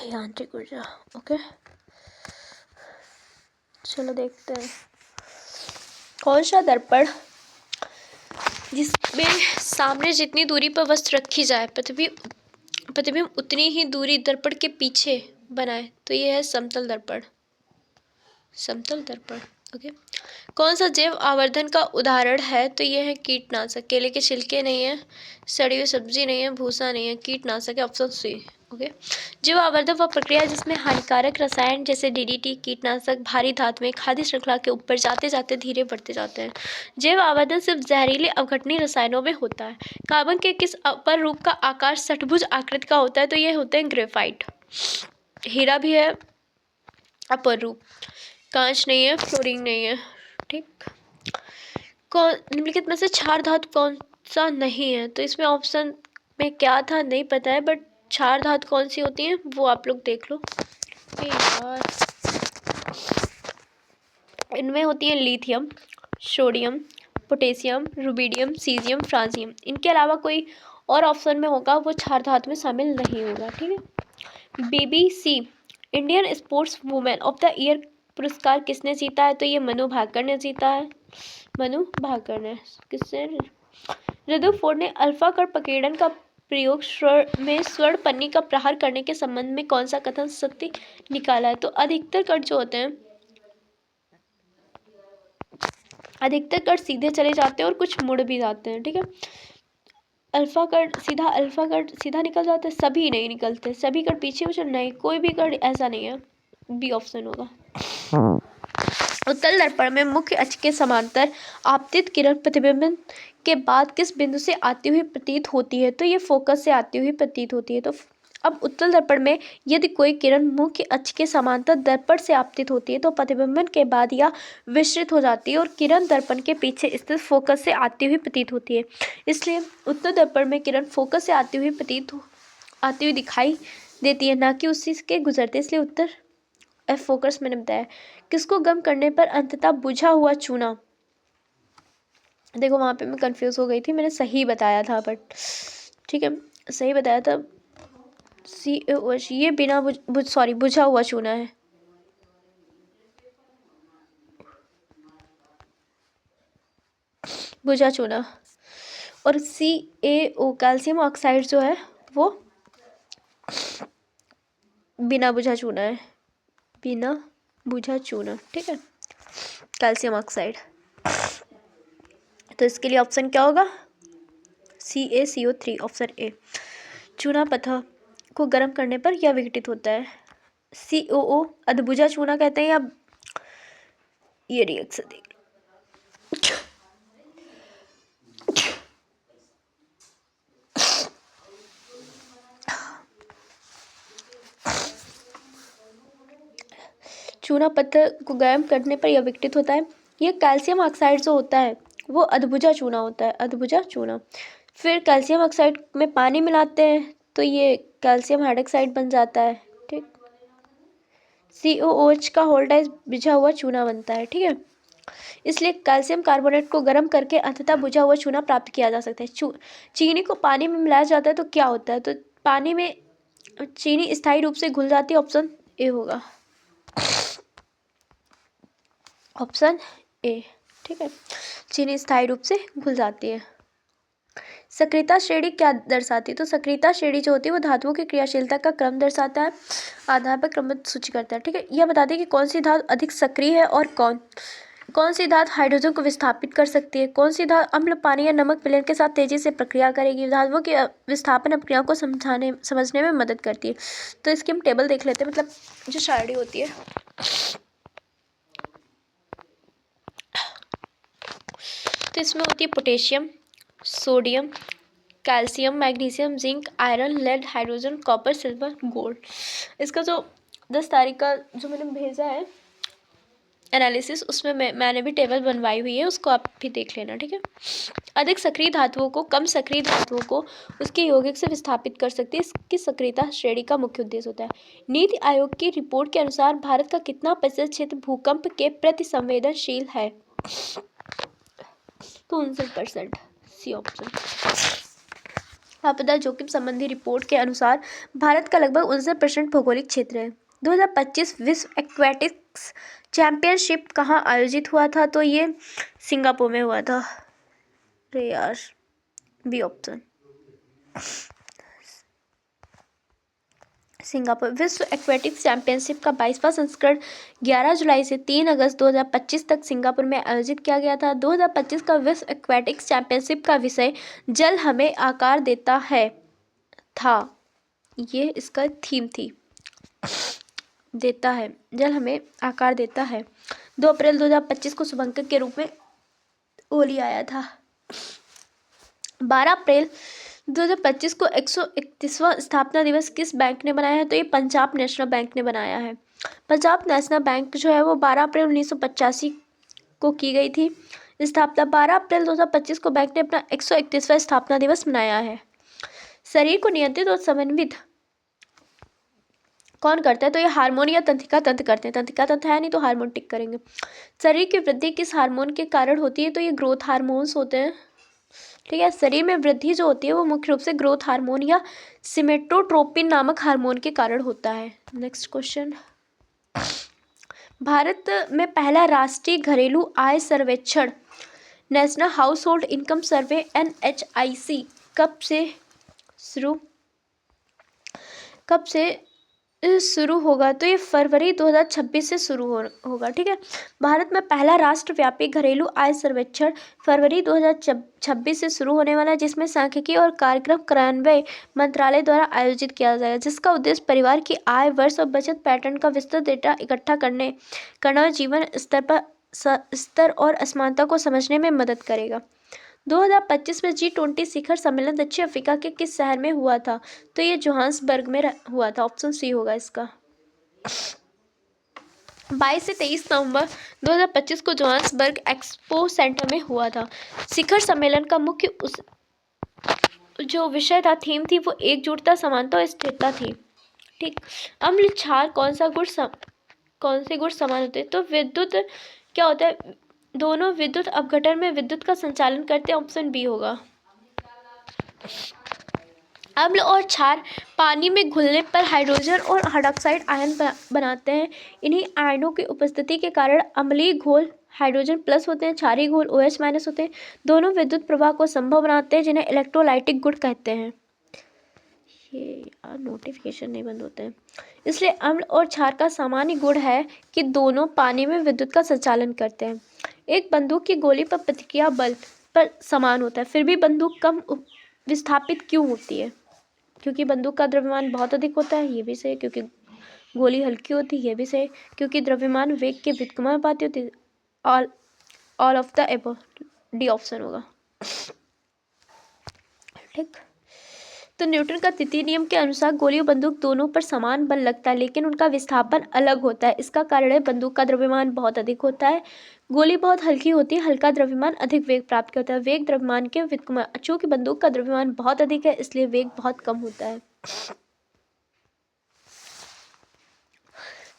यांत्रिक ऊर्जा। ओके, चलो देखते हैं कौन सा दर्पण जिसमें सामने जितनी दूरी पर वस्तु रखी जाए प्रतिबिंब उतनी ही दूरी दर्पण के पीछे बनाए, तो ये है समतल दर्पण। समतल दर्पण। ओके, कौन सा जैव आवर्धन का उदाहरण है, तो ये है कीटनाशक। केले के छिलके नहीं है, सड़ी हुई सब्जी नहीं है, भूसा नहीं है, कीटनाशक है, ऑप्शन सी। ओके, जैव आवर्धन वह प्रक्रिया जिसमें हानिकारक रसायन जैसे DDT कीटनाशक भारी धातुएं खाद्य श्रृंखला के ऊपर जाते जाते धीरे बढ़ते जाते हैं। जैव आवर्धन सिर्फ जहरीले अवघटनीय रसायनों में होता है। कार्बन के किस अपर रूप का आकार षट्भुज आकृति का होता है, तो ये होते हैं ग्रेफाइट। हीरा भी है अपर रूप, कांच नहीं है, फ्लोरीन नहीं है। ठीक, कौन निम्नलिखित में से क्षार धातु कौन सा नहीं है, तो इसमें ऑप्शन में क्या था नहीं पता है, बट क्षार धातु कौन सी होती है वो आप लोग देख लो। यार, इनमें होती है lithium, sodium, potassium, rubidium, caesium, francium. इनके अलावा कोई और ऑप्शन में होगा वो क्षार धातु में शामिल नहीं होगा। ठीक है, BBC Indian sports women of the year पुरस्कार किसने जीता है, तो ये मनु भाकर ने जीता है। मनु भाकर ने। किससे, रदरफोर्ड ने अल्फा कण प्रकीर्णन का प्रयोग स्वर्ण पन्नी का प्रहार करने के संबंध में कौन सा कथन सत्य निकाला है, तो अधिकतर कण जो होते हैं, अधिकतर कण सीधे चले जाते हैं और कुछ मुड़ भी जाते हैं। ठीक है, अल्फा कण सीधा निकल जाते हैं, सभी नहीं निकलते, सभी कण पीछे मुझे नहीं, कोई भी कण ऐसा नहीं है। बी ऑप्शन होगा। उत्तल दर्पण में मुख्य अक्ष के समांतर आपतित किरण प्रतिबिंब के बाद किस बिंदु से आती हुई प्रतीत होती है, तो ये फोकस से आती हुई प्रतीत होती है। तो अब उत्तल दर्पण में यदि कोई किरण मुख्य अक्ष के समांतर दर्पण से आपतित होती है तो प्रतिबिंबन के बाद यह विस्तृत हो जाती है और किरण दर्पण के पीछे स्थित फोकस से आती हुई प्रतीत होती है। इसलिए उत्तल दर्पण में किरण फोकस से आती हुई दिखाई देती है, ना कि उसी के गुजरते। इसलिए उत्तर F फोकस मैंने बताया। किसको गर्म करने पर अंततः बुझा हुआ चूना, देखो वहां पे मैं कंफ्यूज हो गई थी, मैंने सही बताया था, बट ठीक है सही बताया था। CaOH, ये बिना बुझा हुआ चूना है। बुझा चूना। और CaO कैल्शियम ऑक्साइड जो है वो बिना बुझा चूना है, बिना बुझा चूना। ठीक है, कैल्शियम ऑक्साइड। तो इसके लिए ऑप्शन क्या होगा, CaCO3, ऑप्शन ए। चूना पत्थर को गर्म करने पर यह विघटित होता है। COO अधबुझा चूना कहते हैं, या ये रिएक्शन देख चूना पत्थर को गर्म करने पर यह विघटित होता है। यह कैल्शियम ऑक्साइड जो होता है वो अधबुझा चूना होता है, अधबुझा चूना। फिर कैल्शियम ऑक्साइड में पानी मिलाते हैं तो ये कैल्शियम हाइड्रोक्साइड बन जाता है। ठीक, COOH का होल्डाइज बुझा हुआ चूना बनता है। ठीक है, इसलिए कैल्शियम कार्बोनेट को गर्म करके अंततः बुझा हुआ चूना प्राप्त किया जा सकता है। चीनी को पानी में मिलाया जाता है तो क्या होता है, तो पानी में चीनी स्थायी रूप से घुल जाती है, ऑप्शन ए होगा, ऑप्शन ए। ठीक है, चीनी स्थायी रूप से घुल जाती है। सक्रियता श्रेणी क्या दर्शाती है, तो सक्रियता श्रेणी जो होती है वो धातुओं की क्रियाशीलता का क्रम दर्शाता है, आधार पर क्रमबद्ध सूची करता है। ठीक है, यह बताती है कि कौन सी धातु अधिक सक्रिय है और कौन सी धातु हाइड्रोजन को विस्थापित कर सकती है, कौन सी धातु अम्ल पानी या नमक विलयन के साथ तेजी से प्रक्रिया करेगी, धातुओं की विस्थापन अपक्रियाओं को समझने में मदद करती है। तो इसकी हम टेबल देख लेते हैं, मतलब जो सारणी होती है। तो इसमें होती है potassium, sodium, calcium, magnesium, zinc, iron, lead, hydrogen, copper, silver, gold. इसका जो 10 तारीख का जो मैंने भेजा है एनालिसिस, उसमें मैंने भी टेबल बनवाई हुई है, उसको आप भी देख लेना, ठीक है। अधिक सक्रिय धातुओं को कम सक्रिय धातुओं को उसके यौगिक से विस्थापित कर सकती है। इसकी सक्रियता श्रेणी का मुख्य उद्देश्य होता है। नीति आयोग की रिपोर्ट के अनुसार भारत का कितना प्रतिशत क्षेत्र भूकंप के प्रति संवेदनशील है? तो 59%, सी ऑप्शन। आपदा जोखिम संबंधी रिपोर्ट के अनुसार भारत का लगभग 59% भौगोलिक क्षेत्र है। 2025 विश्व एक्वेटिक्स चैंपियनशिप कहाँ आयोजित हुआ था? तो ये सिंगापुर में हुआ था। अरे यार, बी ऑप्शन, सिंगापुर। विश्व एक्वेटिक्स चैंपियनशिप का 22वां संस्करण 11 जुलाई से 3 अगस्त 2025 तक सिंगापुर में आयोजित किया गया था। 2025 का विश्व एक्वेटिक्स चैंपियनशिप का विषय जल हमें आकार देता है था। ये इसका थीम थी, देता है, जल हमें आकार देता है। 2 अप्रैल 2025 को शुभंकर के रूप में होली आया था। 12 अप्रैल 2025 को 131वां स्थापना दिवस किस बैंक ने बनाया है? तो ये पंजाब नेशनल बैंक ने बनाया है। पंजाब नेशनल बैंक जो है वो 12 अप्रैल 1985 को की गई थी स्थापना। 12 अप्रैल 2025 को बैंक ने अपना 131वां स्थापना दिवस मनाया है। शरीर को नियंत्रित और समन्वित कौन करता है? तो ये हार्मोन या तंत्रिका तंत्र करते हैं। तंत्रिका तंत्र है नहीं तो हार्मोन टिक करेंगे। शरीर की वृद्धि किस हार्मोन के कारण होती है? तो ये ग्रोथ हार्मोन्स होते हैं, ठीक है। शरीर में वृद्धि जो होती है वो मुख्य रूप से ग्रोथ हार्मोन या सिमेटोट्रोपिन नामक हार्मोन के कारण होता है। नेक्स्ट क्वेश्चन, भारत में पहला राष्ट्रीय घरेलू आय सर्वेक्षण नेशनल हाउस होल्ड इनकम सर्वे NHIC कब से शुरू होगा? तो ये फरवरी 2026 से शुरू होगा, ठीक है। भारत में पहला राष्ट्रव्यापी घरेलू आय सर्वेक्षण फरवरी 2026 से शुरू होने वाला है, जिसमें सांख्यिकी और कार्यक्रम कार्यान्वयन मंत्रालय द्वारा आयोजित किया जाएगा, जिसका उद्देश्य परिवार की आय, वर्ष और बचत पैटर्न का विस्तृत डेटा इकट्ठा करना और जीवन स्तर और असमानता को समझने में मदद करेगा। 2025 में G20 शिखर सम्मेलन दक्षिण अफ्रीका के किस शहर में हुआ था? तो ये जोहान्सबर्ग में हुआ था। ऑप्शन सी होगा इसका। 22 से 23 नवंबर 2025 को जोहान्सबर्ग एक्सपो सेंटर में हुआ था। शिखर सम्मेलन का मुख्य जो विषय था, थीम थी, वो एकजुटता, समानता और स्थिरता थी, ठीक। अम्ल क्षार कौन से गुण समान होते हैं? तो विद्युत क्या होता है? दोनों विद्युत अपघटन में विद्युत का संचालन करते हैं। ऑप्शन बी होगा। अम्ल और क्षार पानी में घुलने पर हाइड्रोजन और हाइड्रोक्साइड आयन बनाते हैं। इन्हीं आयनों की उपस्थिति के कारण अम्लीय घोल हाइड्रोजन प्लस होते हैं, क्षारीय घोल OH माइनस होते हैं। दोनों विद्युत प्रवाह को संभव बनाते हैं, जिन्हें इलेक्ट्रोलाइटिक गुण कहते हैं। ये यार नोटिफिकेशन नहीं बंद होते हैं। इसलिए अम्ल और क्षार का सामान्य गुण है कि दोनों पानी में विद्युत का संचालन करते हैं। एक बंदूक की गोली पर प्रतिक्रिया बल पर समान होता है, फिर भी बंदूक कम विस्थापित क्यों होती है? क्योंकि बंदूक का द्रव्यमान बहुत अधिक होता है, ये भी सही। क्योंकि गोली हल्की होती है, ये भी सही। क्योंकि द्रव्यमान वेग के व्युत्क्रमानुपाती होती है। All of the above, D option होगा, ठीक। तो न्यूटन का तृतीय नियम के अनुसार गोली और बंदूक दोनों पर समान बल लगता है, लेकिन उनका विस्थापन अलग होता है। इसका कारण है बंदूक का द्रव्यमान बहुत अधिक होता है, गोली बहुत हल्की होती है, हल्का द्रव्यमान अधिक वेग प्राप्त करता है। वेग द्रव्यमान के व्युत्क्रम। चूंकि बंदूक का द्रव्यमान बहुत अधिक है, इसलिए वेग बहुत कम होता है।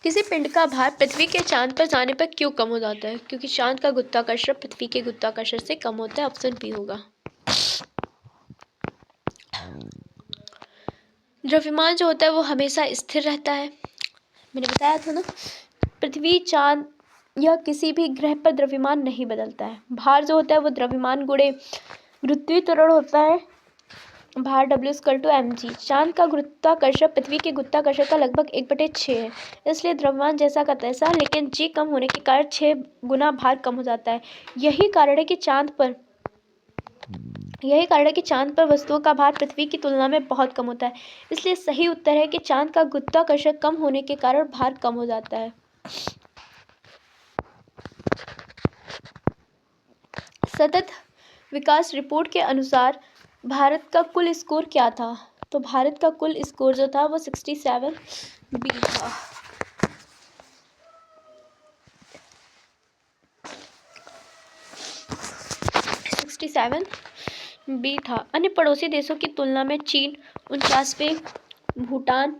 किसी पिंड का भार पृथ्वी के चांद पर जाने पर क्यों कम हो जाता है? क्योंकि चांद का गुरुत्वाकर्षण पृथ्वी के गुरुत्वाकर्षण से कम होता है। ऑप्शन बी होगा। द्रव्यमान जो होता है वो हमेशा स्थिर रहता है, मैंने बताया था ना। पृथ्वी, चांद या किसी भी ग्रह पर द्रव्यमान नहीं बदलता है। भार जो होता है वो द्रव्यमान गुणे गुरुत्वीय त्वरण होता है। भार W=mg। चांद का गुरुत्वाकर्षण पृथ्वी के गुरुत्वाकर्षण का लगभग 1/6 है, इसलिए द्रव्यमान जैसा का तैसा, लेकिन G कम होने के कारण 6 गुना भार कम हो जाता है। यही कारण है कि चांद पर वस्तुओं का भार पृथ्वी की तुलना में बहुत कम होता है। इसलिए सही उत्तर है कि चांद का गुरुत्वाकर्षण कम होने के कारण भार कम हो जाता है। सतत विकास रिपोर्ट के अनुसार भारत का कुल स्कोर क्या था? तो भारत का कुल स्कोर जो था वो 67B था। 67B था। अन्य पड़ोसी देशों की तुलना में चीन 49वें, भूटान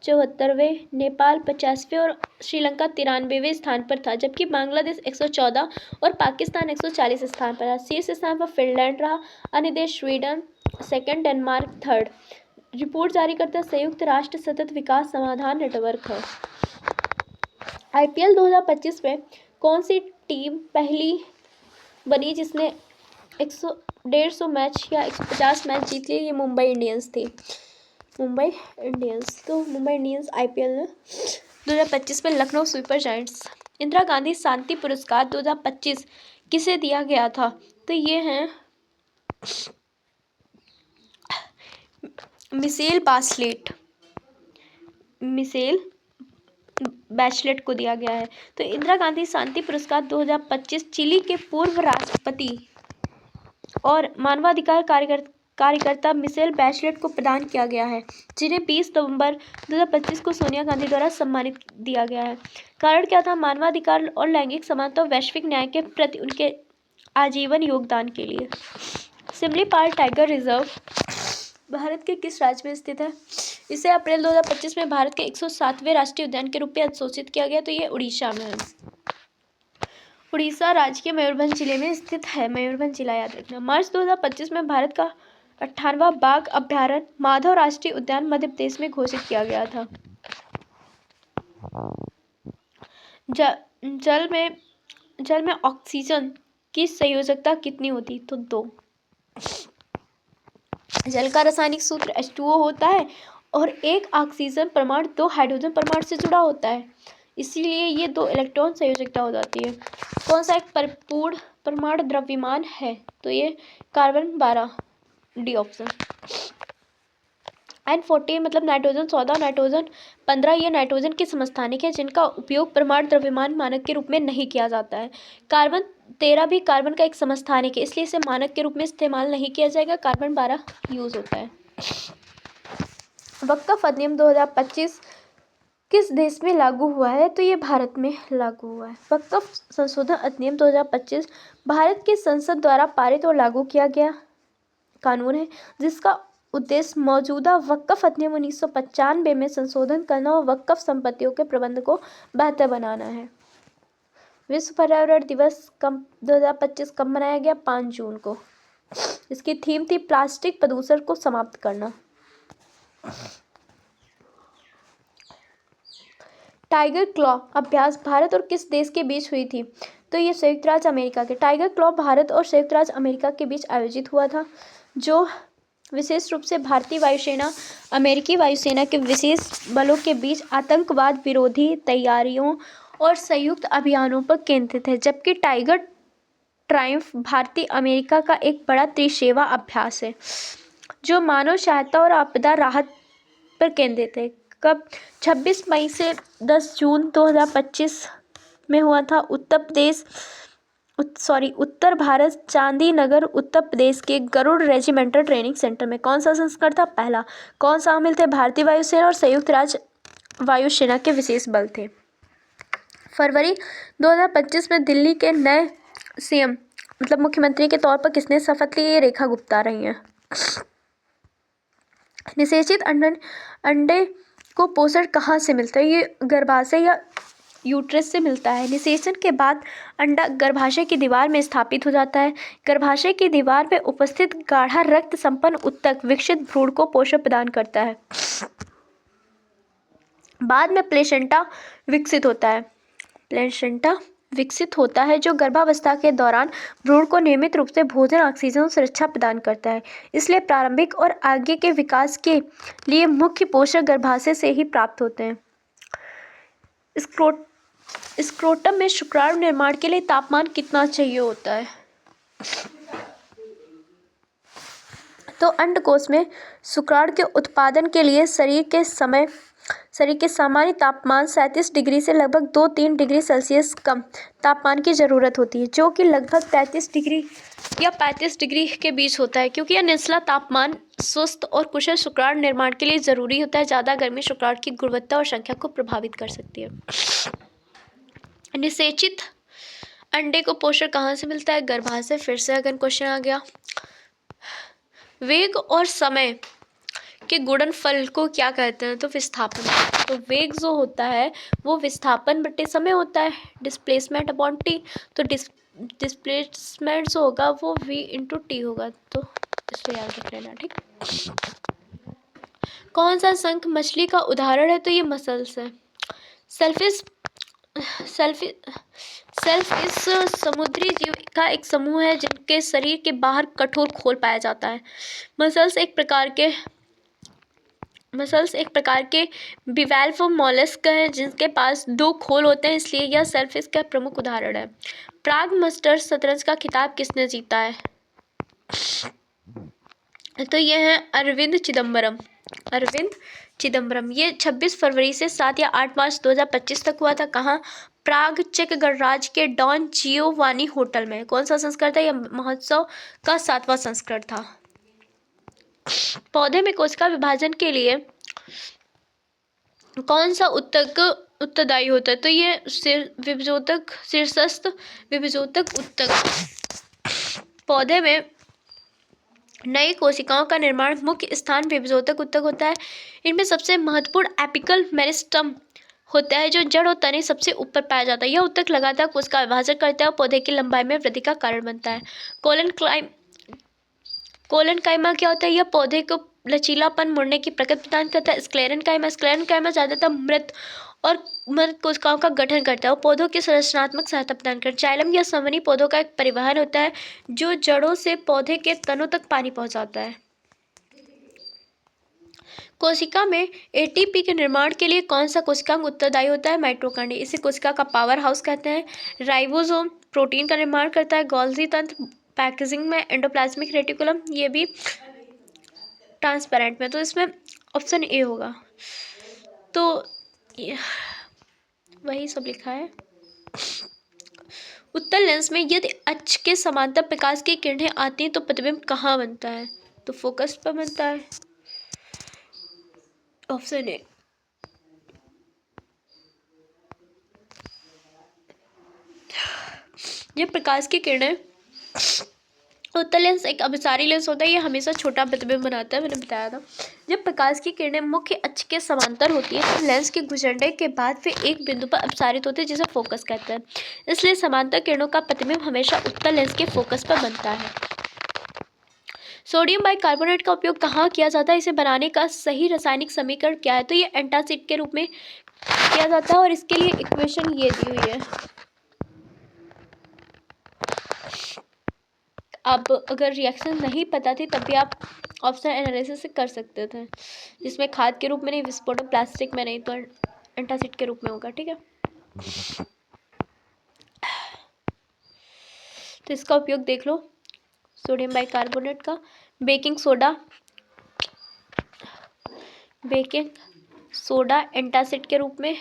74वें, नेपाल 50वें और श्रीलंका 93वें स्थान पर था, जबकि बांग्लादेश 114 और पाकिस्तान 140 स्थान पर था। शीर्ष स्थान पर फिनलैंड रहा, अन्य देश Sweden second, Denmark third. Report जारी करता संयुक्त राष्ट्र सतत विकास समाधान नेटवर्क है। IPL 2025 में कौन सी टीम पहली बनी जिसने 150 मैच या 150 मैच जीत लिए? ये मुंबई इंडियंस थी। मुंबई इंडियंस IPL में 2025 में लखनऊ सुपर जायंट्स। इंदिरा गांधी शांति पुरस्कार 2025 किसे दिया गया था? तो ये हैं मिशेल बैचलेट को दिया गया है। तो इंदिरा गांधी शांति पुरस्कार 2025 चिली के पूर्व राष्ट्रपति और मानवाधिकार कार्यकर्ता मिशेल बैचलेट को प्रदान किया गया है, जिन्हें 20 नवंबर 2025 को सोनिया गांधी द्वारा सम्मानित दिया गया है। कारण क्या था? मानवाधिकार और लैंगिक समानता और वैश्विक न्याय के प्रति उनके आजीवन योगदान के लिए। सिमलीपाल टाइगर रिजर्व भारत के किस राज्य में स्थित है? इसे अप्रैल 2025 में भारत के 107वें राष्ट्रीय उद्यान के रूप में अधिसूचित किया गया। तो ये उड़ीसा में है। उड़ीसा राज्य के मयूरभंज जिले में स्थित है। मयूरभंज जिला याद रखना। मार्च 2025 में भारत का 58वां बाघ अभ्यारण्य माधव राष्ट्रीय उद्यान मध्य प्रदेश में घोषित किया गया था। जल में ऑक्सीजन की संयोजकता कितनी होती? तो 2। जल का रासायनिक सूत्र H2O होता है और एक ऑक्सीजन परमाणु 2 हाइड्रोजन परमाणु से जुड़ा होता है, इसीलिए ये 2 इलेक्ट्रॉन संयोजकता हो जाती है। कौन सा एक परिपूर्ण परमाणु द्रव्यमान है? तो ये कार्बन 12, डी ऑप्शन। N40 मतलब नाइट्रोजन 14, नाइट्रोजन 15 ये नाइट्रोजन के समस्थानिक है, जिनका उपयोग परमाणु द्रव्यमान मानक के रूप में नहीं किया जाता है। कार्बन 13 भी कार्बन का एक समस्थानिक है, इसलिए इसे मानक के रूप में इस्तेमाल नहीं किया जाएगा। कार्बन 12 यूज होता है। वक्फ अधिनियम 2025 किस देश में लागू हुआ है? तो ये भारत में लागू हुआ है। वक्फ संशोधन अधिनियम 2025 भारत की संसद द्वारा पारित और लागू किया गया कानून है, जिसका उद्देश्य मौजूदा वक्फ अधिनियम 1995 में संशोधन करना और वक्फ संपत्तियों के प्रबंध को बेहतर बनाना है। विश्व पर्यावरण दिवस 2025 कब मनाया गया? 5 जून को। इसकी थीम थी प्लास्टिक प्रदूषण को समाप्त करना। टाइगर क्लॉ अभ्यास भारत और किस देश के बीच हुई थी? तो ये संयुक्त राज्य अमेरिका के। टाइगर क्लॉ भारत और संयुक्त राज्य अमेरिका के बीच आयोजित हुआ था, जो विशेष रूप से भारतीय वायुसेना अमेरिकी वायुसेना के विशेष बलों के बीच आतंकवाद विरोधी तैयारियों और संयुक्त अभियानों पर केंद्रित है, जबकि टाइगर ट्रायम्फ भारतीय अमेरिका का एक बड़ा त्रिसेवा अभ्यास है, जो मानव सहायता और आपदा राहत पर केंद्रित है। कब? 26 मई से 10 जून 2025 में हुआ था। उत्तर भारत, चांदी नगर उत्तर प्रदेश के गरुड़ रेजिमेंटल ट्रेनिंग सेंटर में। कौन सा संस्करण था? पहला। कौन शामिल थे? भारतीय वायुसेना और संयुक्त राज्य वायुसेना के विशेष बल थे। फरवरी 2025 में दिल्ली के नए CM मतलब मुख्यमंत्री के तौर पर किसने शपथ ली? ये रेखा गुप्ता रही हैं। निषेचित अंडे को पोषण कहाँ से मिलता है? ये गर्भाशय या यूट्रस से मिलता है। निषेचन के बाद अंडा गर्भाशय की दीवार में स्थापित हो जाता है। गर्भाशय की दीवार में उपस्थित गाढ़ा रक्त संपन्न ऊतक विकसित भ्रूण को पोषण प्रदान करता है। बाद में प्लेसेंटा विकसित होता है, जो गर्भावस्था के दौरान भ्रूण को नियमित रूप से भोजन, ऑक्सीजन और सुरक्षा प्रदान करता है। इसलिए प्रारंभिक और आगे के विकास के लिए मुख्य पोषक गर्भाशय से ही प्राप्त होते हैं। स्क्रोटम में शुक्राणु निर्माण के लिए तापमान कितना चाहिए होता है? तो अंडकोश में शुक्राणु के उत्पादन के लिए शरीर के सामान्य तापमान 37 डिग्री से लगभग 2-3 डिग्री सेल्सियस कम तापमान की जरूरत होती है, जो कि लगभग 33 डिग्री या 35 डिग्री के बीच होता है, क्योंकि यह निचला तापमान स्वस्थ और कुशल शुक्राणु निर्माण के लिए जरूरी होता है। ज़्यादा गर्मी शुक्राणु की गुणवत्ता और संख्या को प्रभावित कर सकती है। निषेचित अंडे को पोषण कहाँ से मिलता है? गर्भाशय। फिर से अगला क्वेश्चन आ गया, वेग और समय के गुणनफल को क्या कहते हैं? तो विस्थापन। तो वेग जो होता है वो विस्थापन बटे समय होता है, डिस्प्लेसमेंट अपॉन टी। तो डिस्प्लेसमेंट जो होगा वो v इंटू टी होगा, तो इसको याद रख लेना, ठीक। कौन सा शंख मछली का उदाहरण है? तो ये मसल्स है। सेलफिश समुद्री जीव का एक समूह है जिनके शरीर के बाहर कठोर खोल पाया जाता है। मसल्स एक प्रकार के बिवाल्व मॉलस्क हैं जिनके पास 2 खोल होते हैं, इसलिए यह सेलफिश का प्रमुख उदाहरण है। प्राग मास्टर्स शतरंज का खिताब किसने जीता है? तो यह है अरविंद चिदम्बरम। ये 26 फरवरी से 7 या 8 मार्च 2025 तक हुआ था। कहाँ? प्राग, चेक गणराज्य के डॉन जियोवानी होटल में। कौन सा संस्करण था? यह महोत्सव का 7वां संस्करण था। पौधे में कोशिका विभाजन के लिए कौन सा ऊतक उत्तरदायी होता है? तो ये शीर्षस्थ विभजोतक ऊतक। पौधे में नई कोशिकाओं का निर्माण मुख्य स्थान विभजोतक ऊतक होता है। इनमें सबसे महत्वपूर्ण एपिकल मेरिस्टम होता है जो जड़ और तने सबसे ऊपर पाया जाता है। यह ऊतक लगातार कोशिका विभाजन करता है और पौधे की लंबाई में वृद्धि का कारण बनता है। कोलेनकाइमा क्या होता है? यह पौधे को लचीलापन, मुड़ने की प्रकृति प्रदान करता है। स्क्लेरेनकाइमा ज्यादातर मृत कोशिकाओं का गठन करता है और पौधों की संरचनात्मक सहायता प्रदान करता है। जाइलम या संवहनी पौधों का एक परिवहन होता है जो जड़ों से पौधे के तनों तक पानी पहुंचाता है। कोशिका में एटीपी के निर्माण के लिए कौन सा कोशिकांग उत्तरदायी होता है? माइटोकॉन्ड्रिया। इसे कोशिका का पावर हाउस कहते हैं। राइबोसोम प्रोटीन का निर्माण करता है। गोल्गी तंत्र पैकेजिंग में। एंडोप्लाज्मिक रेटिकुलम ये भी ट्रांसपेरेंट में। तो इसमें ऑप्शन ए होगा। तो वही सब लिखा है। उत्तल लेंस में यदि अक्ष के समांतर प्रकाश की किरणें आती हैं तो प्रतिबिंब कहाँ बनता है? तो फोकस पर बनता है। Option A. जब प्रकाश की किरणें, उत्तल लेंस एक अभिसारी लेंस होता है, ये हमेशा छोटा प्रतिबिंब बनाता है, मैंने बताया था। जब प्रकाश की किरणें मुख्य अक्ष के समांतर होती है तो लेंस के गुजरने के बाद वे एक बिंदु पर अपसारित होते हैं जिसे फोकस कहते हैं। इसलिए समांतर किरणों का प्रतिबिंब हमेशा उत्तल लेंस के फोकस पर बनता है। सोडियम बाइकार्बोनेट का उपयोग कहाँ किया जाता है? इसे बनाने का सही रासायनिक समीकरण क्या है? तो ये एंटासिड के रूप में किया जाता है और इसके लिए इक्वेशन ये दी हुई है। अब अगर रिएक्शन नहीं पता थी तब भी आप ऑप्शन एनालिसिस से कर सकते थे, जिसमें खाद के रूप में नहीं, विस्फोटक प्लास्टिक में नहीं, तो एंटासिड के रूप में होगा, ठीक है। तो इसका उपयोग देख लो सोडियम बाइकार्बोनेट का। बेकिंग सोडा एंटासिड के रूप में,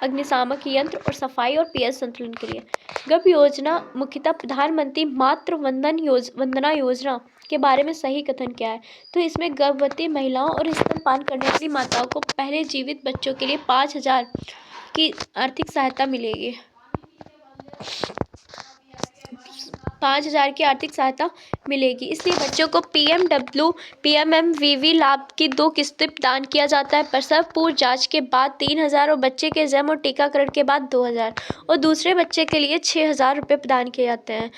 अग्निशामक यंत्र और सफाई और पीएच संतुलन के लिए। गर्भ योजना मुख्यतः प्रधानमंत्री मातृ वंदना योजना के बारे में सही कथन क्या है? तो इसमें गर्भवती महिलाओं और स्तनपान करने वाली माताओं को पहले जीवित बच्चों के लिए 5,000 की आर्थिक सहायता मिलेगी। 5,000 की आर्थिक सहायता मिलेगी। इसलिए बच्चों को PMWPMMVV लाभ की 2 किस्तें प्रदान किया जाता है। प्रसव पूर्व जांच के बाद 3,000 और बच्चे के जन्म और टीकाकरण के बाद 2,000 और दूसरे बच्चे के लिए 6,000 रुपये प्रदान किए जाते हैं।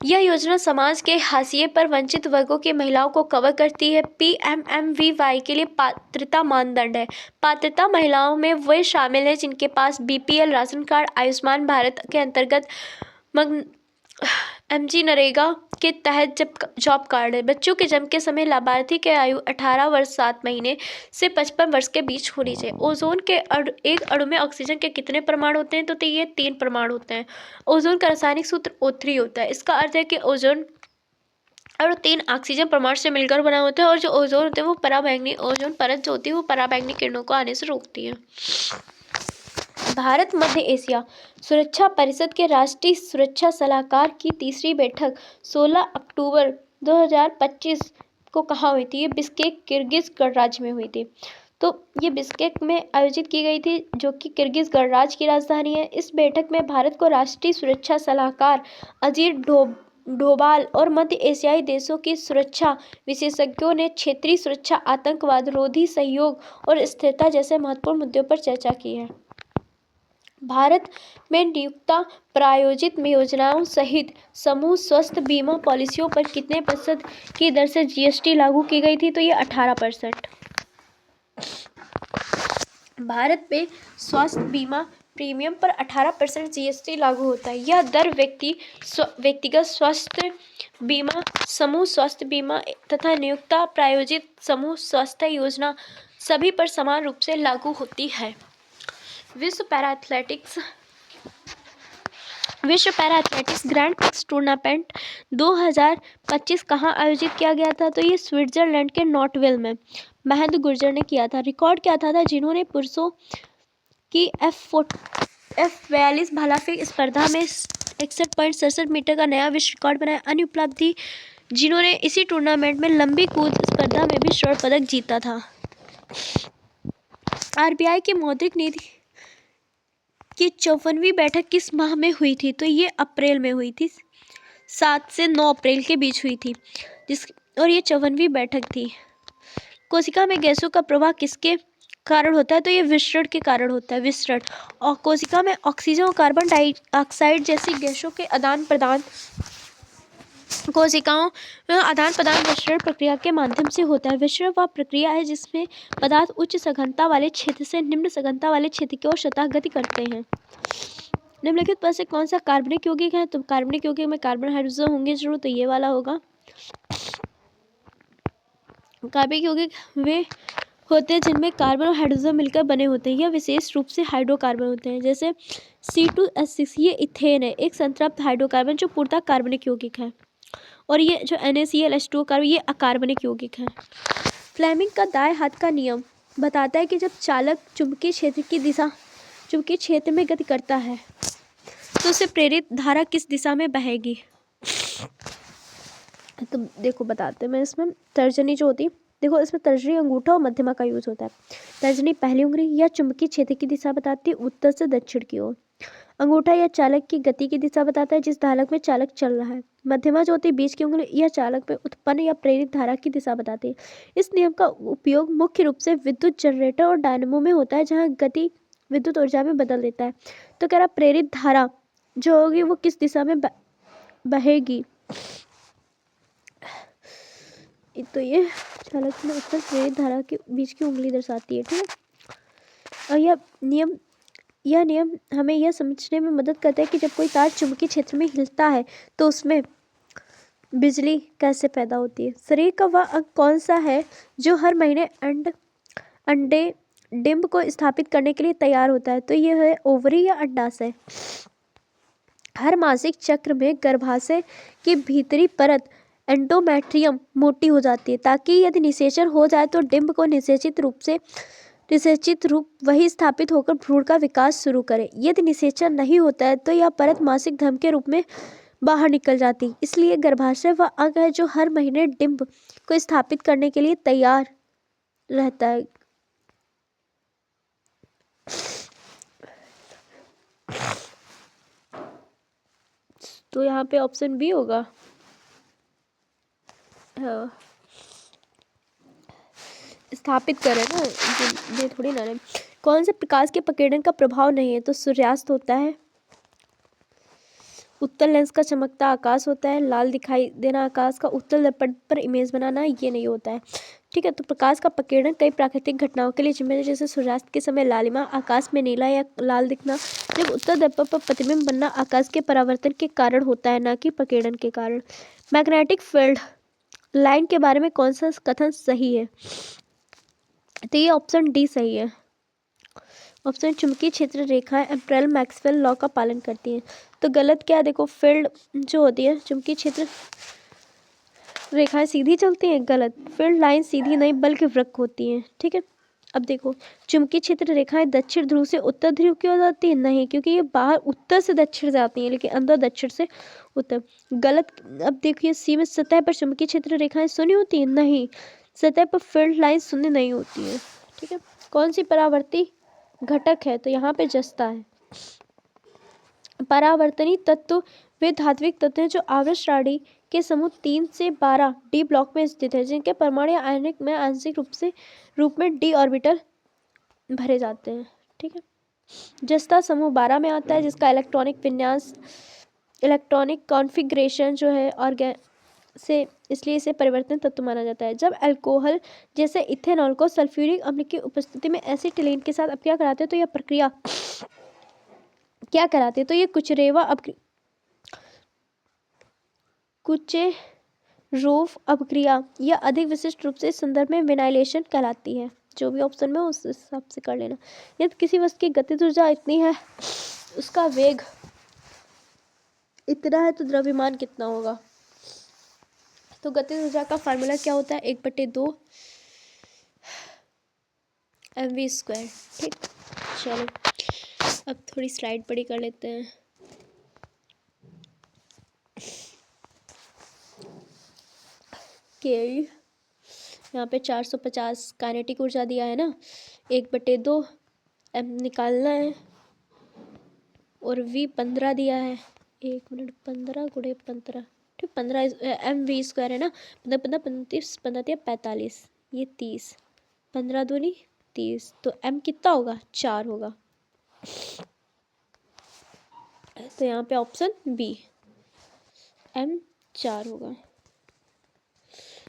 यह योजना समाज के हाशिए पर वंचित वर्गों की महिलाओं को कवर करती है। PMMVY के लिए पात्रता मानदंड है। पात्रता महिलाओं में वे शामिल हैं जिनके पास BPL ration card, Ayushman Bharat के अंतर्गत MG नरेगा के तहत जॉब कार्ड है। बच्चों के जन्म के समय लाभार्थी की आयु 18 वर्ष 7 महीने से 55 वर्ष के बीच होनी चाहिए। ओजोन के एक अणु में ऑक्सीजन के कितने परमाणु होते हैं? तो ये 3 परमाणु होते हैं। ओजोन का रासायनिक सूत्र O3 होता है। इसका अर्थ है कि ओजोन और 3 ऑक्सीजन परमाणु से मिलकर बना होता है। और जो ओजोन होता है वो पराबैंगनी ओजोन परत जो होती है वो पराबैंगनी किरणों को आने से रोकती है। भारत मध्य एशिया सुरक्षा परिषद के राष्ट्रीय सुरक्षा सलाहकार की तीसरी बैठक 16 अक्टूबर 2025 को कहाँ हुई थी? ये बिश्केक किर्गिज गणराज्य में हुई थी। तो ये बिश्केक में आयोजित की गई थी जो कि किर्गिज गणराज्य की राजधानी है। इस बैठक में भारत को राष्ट्रीय सुरक्षा सलाहकार अजीत डोभाल और मध्य एशियाई देशों की सुरक्षा विशेषज्ञों ने क्षेत्रीय सुरक्षा, आतंकवाद रोधी सहयोग और स्थिरता जैसे महत्वपूर्ण मुद्दों पर चर्चा की है। भारत में नियोक्ता प्रायोजित योजनाओं सहित समूह स्वास्थ्य बीमा पॉलिसियों पर कितने प्रतिशत की दर से जीएसटी लागू की गई थी? तो ये 18%। भारत में स्वास्थ्य बीमा प्रीमियम पर 18% जीएसटी लागू होता है। यह दर व्यक्तिगत स्वास्थ्य बीमा, समूह स्वास्थ्य बीमा तथा नियोक्ता प्रायोजित समूह स्वास्थ्य योजना सभी पर समान रूप से लागू होती है। विश्व para athletics grand prix tournament 2025 कहाँ आयोजित किया गया था? तो ये स्विट्जरलैंड के नॉटविल में महेंद्र गुर्जर ने किया था। रिकॉर्ड क्या था जिन्होंने पुरुषों की F42 भाला फेंक स्पर्धा में 61.67 मीटर का नया विश्व रिकॉर्ड बनाया। अन्य उपलब्धि जिन्होंने इसी टूर्नामेंट में लंबी कूद स्पर्धा में भी स्वर्ण पदक जीता था। आरबीआई की मौद्रिक नीति की 54वीं बैठक किस माह में हुई थी? तो ये अप्रैल में हुई थी, 7 से 9 अप्रैल के बीच हुई थी और ये 54वीं बैठक थी। कोशिका में गैसों का प्रवाह किसके कारण होता है? तो ये विसरण के कारण होता है, विसरण। और कोशिका में ऑक्सीजन और कार्बन डाइऑक्साइड जैसी गैसों के आदान प्रदान कोशिकाओं में आदान प्रदान विसरण प्रक्रिया के माध्यम से होता है। विसरण वह प्रक्रिया है जिसमें पदार्थ उच्च सघनता वाले क्षेत्र से निम्न सघनता वाले क्षेत्र की ओर स्वतः गति करते हैं। निम्नलिखित पर से कौन सा कार्बनिक यौगिक है? तो कार्बनिक यौगिक में कार्बन हाइड्रोजन होंगे जरूर, तो ये वाला होगा। कार्बनिक यौगिक वे होते हैं जिनमें कार्बन और हाइड्रोजन मिलकर बने होते हैं। यह विशेष रूप से हाइड्रोकार्बन होते हैं, जैसे C2H6 ये इथेन है, एक संतृप्त हाइड्रोकार्बन जो पूर्णतः कार्बनिक यौगिक है। और ये जो NaCl कार्बन ये अकार्बनिक यौगिक है। फ्लेमिंग का दाएं हाथ का नियम बताता है कि जब चालक चुंबकीय क्षेत्र में गति करता है तो उसे प्रेरित धारा किस दिशा में बहेगी? तो देखो बताते हैं मैं इसमें। तर्जनी जो होती है, देखो इसमें तर्जनी, अंगूठा और मध्यमा का यूज होता है। तर्जनी पहली उंगली या चुंबकीय क्षेत्र की दिशा बताती है उत्तर से दक्षिण की ओर। अंगूठा या चालक की गति की दिशा बताता है जिस धालक में चालक चल रहा है। मध्यमा जो होती है बीच की उंगली यह चालक में उत्पन्न या प्रेरित धारा की दिशा बताती है। इस नियम का उपयोग मुख्य रूप से विद्युत जनरेटर और डायनेमो में होता है जहाँ गति विद्युत ऊर्जा में बदल देता है। तो कह रहा प्रेरित धारा जो होगी वो किस दिशा में बहेगी? तो ये चालक में उत्तर प्रेरित धारा के बीच की उंगली दर्शाती है, ठीक है। और यह नियम हमें यह समझने में मदद करता है कि जब कोई तार चुंबकीय क्षेत्र में हिलता है तो उसमें बिजली कैसे पैदा होती है। शरीर का वह अंग कौन सा है जो हर महीने अंडे डिंब को स्थापित करने के लिए तैयार होता है? तो यह है ओवरी या अंडाशय। हर मासिक चक्र में गर्भाशय की भीतरी परत एंडोमेट्रियम मोटी हो जाती है ताकि यदि निषेचन हो जाए तो डिंब को निषेचित रूप वही स्थापित होकर भ्रूण का विकास शुरू करे। यदि निषेचन नहीं होता है तो यह परत मासिक धर्म के रूप में बाहर निकल जाती है। इसलिए गर्भाशय वह अंग है जो हर महीने डिंब को स्थापित करने के लिए तैयार रहता है। तो यहाँ पे ऑप्शन बी होगा। हाँ, स्थापित करें ना, ये थोड़ी ना। कौन से प्रकाश के प्रकीर्णन का प्रभाव नहीं है? तो सूर्यास्त होता है, उत्तल लेंस का चमकता आकाश होता है, लाल दिखाई देना आकाश का, उत्तल दर्पण पर इमेज बनाना ये नहीं होता है, ठीक है। तो प्रकाश का प्रकीर्णन कई प्राकृतिक घटनाओं के लिए जिम्मेदार है, जैसे सूर्यास्त के समय लालिमा, आकाश में नीला या लाल दिखना। जब उत्तल दर्पण पर प्रतिबिंब बनना आकाश के परावर्तन के कारण होता है, ना कि प्रकीर्णन के कारण। मैग्नेटिक फील्ड लाइन के बारे में कौन सा कथन सही है? तो ये ऑप्शन डी सही है। ऑप्शन चुंबकीय क्षेत्र रेखाएं एम्पेरल मैक्सवेल लॉ का पालन करती हैं। तो गलत क्या है? देखो फील्ड जो होती है चुंबकीय क्षेत्र रेखाएं सीधी चलती हैं, गलत। फील्ड लाइन सीधी नहीं बल्कि वक्र होती हैं, ठीक है। अब देखो, चुंबकीय क्षेत्र रेखाएं दक्षिण ध्रुव से उत्तर ध्रुव क्यों जाती है? नहीं, क्योंकि ये बाहर उत्तर से दक्षिण जाती हैं लेकिन अंदर दक्षिण से उत्तर, गलत। अब देखिए, सीमित सतह पर चुंबकीय क्षेत्र रेखाएं शून्य होती हैं? नहीं, सतह पर फील्ड लाइन शून्य नहीं होती है, ठीक है। कौन सी परावर्ती घटक है? तो यहाँ पे जस्ता है। परावर्तनी तत्व वे धात्विक तत्व हैं जो आवर्त श्रेणी के समूह 3 से 12 डी ब्लॉक में स्थित है, जिनके परमाणु आयनिक में आंशिक रूप में डी ऑर्बिटल भरे जाते हैं, ठीक है। जस्ता समूह 12 में आता है, जिसका इलेक्ट्रॉनिक विन्यास, इलेक्ट्रॉनिक कॉन्फ़िगरेशन जो है से, इसलिए इसे परिवर्तन तत्व माना जाता है। जब अल्कोहल जैसे इथेनॉल को सल्फ्यूरिक अम्ल की उपस्थिति में एसिटिलीन के साथ अपक्रिया कराते हैं तो यह प्रक्रिया क्या कराते हैं? तो ये कुचेरोव अपक्रिया या अधिक विशिष्ट रूप से संदर्भ में विनाइलेशन कहलाती है। जो भी ऑप्शन में उस हिसाब से कर लेना। यदि किसी वस्तु की गतिज ऊर्जा इतनी है, उसका वेग इतना है, तो द्रव्यमान कितना होगा? तो गतिज ऊर्जा का फार्मूला क्या होता है? 1/2 mv², ठीक। चलो अब थोड़ी स्लाइड बड़ी कर लेते हैं। के यहाँ पे 450 काइनेटिक ऊर्जा दिया है ना, 1/2 m निकालना है, और v 15 दिया है। 1 मिनट, 15 गुणे 15, ठीक, 15 mv² है ना। 15 35 15 45, ये 30, 15 दूनी 30, तो m कितना होगा? 4 होगा। तो यहाँ पे ऑप्शन बी m 4 होगा।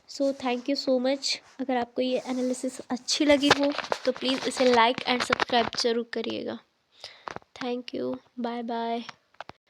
So thank you so much. अगर आपको ये एनालिसिस अच्छी लगी हो तो प्लीज़ इसे लाइक एंड सब्सक्राइब ज़रूर करिएगा। Thank you, bye bye.